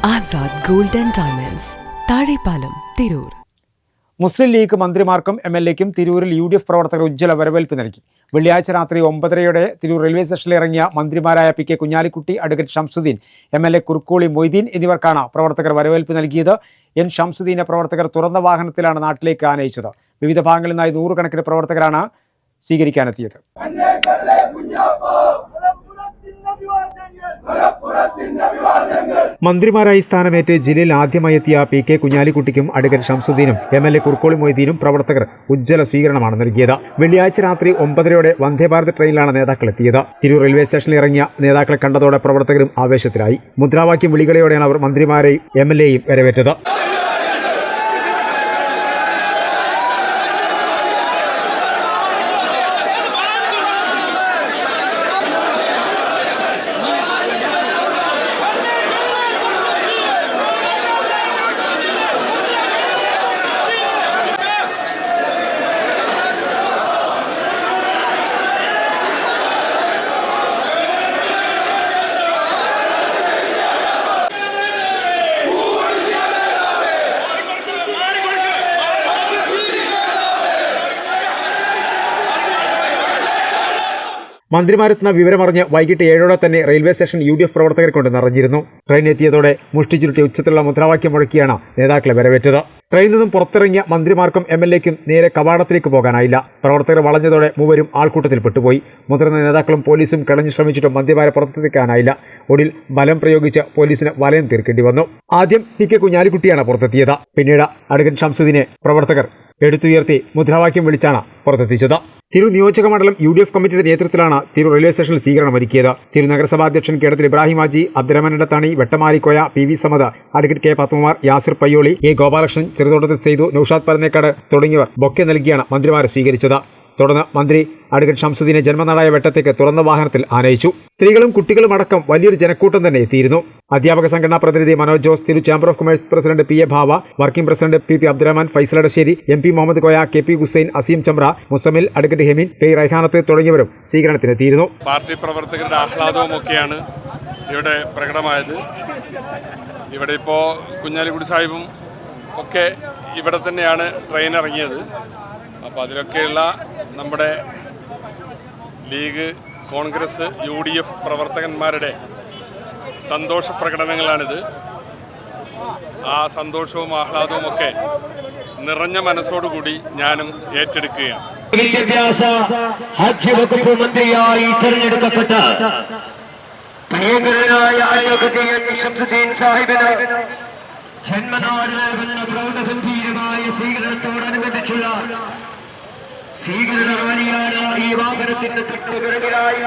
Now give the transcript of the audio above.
Azad gold and diamonds, Thazhepalam, Tirur. Muslim league മന്ത്രിമാർക്കും എംഎൽഎക്കും തിരൂരിൽ UDF പ്രവർത്തകർ ഉജ്ജ്വല വരവേൽപ്പ് നൽകി. വെള്ളിയാഴ്ച രാത്രി 9:30 തിരൂർ റെയിൽവേ സ്റ്റേഷനിൽ ഇറങ്ങിയ മന്ത്രിമാരായ PK Kunhalikutty, advocate Shamsuddin, MLA Kurukkoli Moideen എന്നിവർക്കാണ് പ്രവർത്തകർ വരവേൽപ്പ് നൽകിയത്. N ഷംസുദ്ദീനെ പ്രവർത്തകർ തുറന്ന വാഹനത്തിലാണ് നാട്ടിലേക്ക് ആനയിച്ചത്. വിവിധ ഭാഗങ്ങളിൽ നിന്നായി നൂറുകണക്കിന് പ്രവർത്തകരാണ് സ്വീകരിക്കാനെത്തിയത്. മന്ത്രിമാരായി സ്ഥാനമേറ്റ് ജില്ലയിൽ ആദ്യമായി എത്തിയ PK കുഞ്ഞാലിക്കുട്ടിക്കും അഡ്വക്കേറ്റ് ഷംസുദ്ദീനും MLA കുറുക്കോളി മൊയ്തീനും പ്രവർത്തകർ ഉജ്ജ്വല സ്വീകരണമാണ് നൽകിയത്. വെള്ളിയാഴ്ച രാത്രി 9:30 വന്ദേഭാരത് ട്രെയിനിലാണ് നേതാക്കൾ എത്തിയത്. തിരൂർ റെയിൽവേ സ്റ്റേഷനിൽ ഇറങ്ങിയ നേതാക്കളെ കണ്ടതോടെ പ്രവർത്തകരും ആവേശത്തിലായി. മുദ്രാവാക്യം വിളികളോടെയാണ് അവർ മന്ത്രിമാരെയും MLAയും വരവേറ്റത്. മന്ത്രിമാരെത്തുന്ന വിവരമറിഞ്ഞ് വൈകിട്ട് 7:00 തന്നെ റെയിൽവേ സ്റ്റേഷൻ UDF പ്രവർത്തകർ കൊണ്ട് നിറഞ്ഞിരുന്നു. ട്രെയിൻ എത്തിയതോടെ മുഷ്ടി ചുരുട്ടി ഉച്ചത്തിലുള്ള മുദ്രാവാക്യം മുഴക്കിയാണ് നേതാക്കളെ വരവേറ്റത്. ട്രെയിനിൽ നിന്നും പുറത്തിറങ്ങിയ മന്ത്രിമാർക്കും MLAക്കും നേരെ കവാടത്തിലേക്ക് പോകാനായില്ല. പ്രവർത്തകർ വളഞ്ഞതോടെ മൂവരും ആൾക്കൂട്ടത്തിൽ പെട്ടുപോയി. മുതിർന്ന നേതാക്കളും പോലീസും കിളഞ്ഞു ശ്രമിച്ചിട്ടും മന്ത്രിമാരെ പുറത്തെത്തിക്കാനായില്ല. ഒടുവിൽ ബലം പ്രയോഗിച്ച് പോലീസിന് വലയം തീർക്കേണ്ടി വന്നു. ആദ്യം PK കുഞ്ഞാലിക്കുട്ടിയാണ് പുറത്തെത്തിയത്. പിന്നീട് അഡ്വക്കേറ്റ് ഷംസുദ്ദീനെ പ്രവർത്തകർ എടുത്തുയർത്തി മുദ്രാവാക്യം വിളിച്ചാണ് പുറത്തെത്തിച്ചത്. തിരൂർ നിയോജക മണ്ഡലം UDF കമ്മിറ്റിയുടെ നേതൃത്വത്തിലാണ് തിരൂർ റെയിൽവേ സ്റ്റേഷനിൽ സ്വീകരണം ഒരുക്കിയത്. തിരൂർ നഗരസഭാ അധ്യക്ഷൻ Kedathil Ibrahim Haji, Abdurahman Edathani, Vettamarikkoya, PV Samad, advocate K Padmakumar, Yasir Payyoli, A Gopalakrishnan, Cheruthottathil Seythu, Noushad Parannekkad തുടങ്ങിയവർ ബൊക്കെ നൽകിയാണ് മന്ത്രിമാരെ സ്വീകരിച്ചത്. തുടർന്ന് മന്ത്രി അഡ്വക്കേറ്റ് ഷംസുദ്ദീനെ ജന്മനാടായ വെട്ടത്തേക്ക് തുറന്ന വാഹനത്തിൽ ആനയിച്ചു. സ്ത്രീകളും കുട്ടികളും അടക്കം വലിയൊരു ജനക്കൂട്ടം തന്നെ എത്തിയിരുന്നു. അധ്യാപക സംഘടനാ പ്രതിനിധി Manoj Jose, Tirur chamber of commerce president PA Bhava, working president PP Abdurahman, Faisal Adasseri, MP Muhammad Koya, KP Hussain, Aseem Chamra, Muzammil, advocate Hemeen, P Raihanath തുടങ്ങിയവരും സ്വീകരണത്തിനെത്തിയിരുന്നു. പാർട്ടി പ്രവർത്തകരുടെ ആഹ്ലാദവും ഒക്കെയാണ് ഇവിടെ പ്രകടമായത്. ഇവിടെ ഇപ്പോൾ കുഞ്ഞാലിക്കുട്ടി സാഹിബും ഒക്കെ ഇവിടെ തന്നെയാണ് ട്രെയിൻ ഇറങ്ങിയത്. അപ്പോൾ അതിലൊക്കെയുള്ള നമ്മുടെ ലീഗ്, കോൺഗ്രസ്, UDF പ്രവർത്തകന്മാരുടെ സന്തോഷ പ്രകടനങ്ങളാണിത്. ആ സന്തോഷവും ആഹ്ലാദവും ഒക്കെ നിറഞ്ഞ മനസ്സോടുകൂടി ഞാനും ഏറ്റെടുക്കുകയാണ്. വിദ്യാഭ്യാസ ഹജ്ജ് വകുപ്പ് മന്ത്രിയായി തെരഞ്ഞെടുക്കപ്പെട്ട പ്രിയങ്കരനായ അഡ്വക്കേറ്റ് ഷംസുദ്ദീൻ സാഹിബിന് ജന്മനാട് നൽകുന്ന പ്രൗഢഗംഭീരമായ സ്വീകരണത്തോടനുബന്ധിച്ചുള്ള സ്വീകരണ റാലിയാണ് ഈ വാഹനത്തിന്റെ തൊട്ടുപിറകിലായി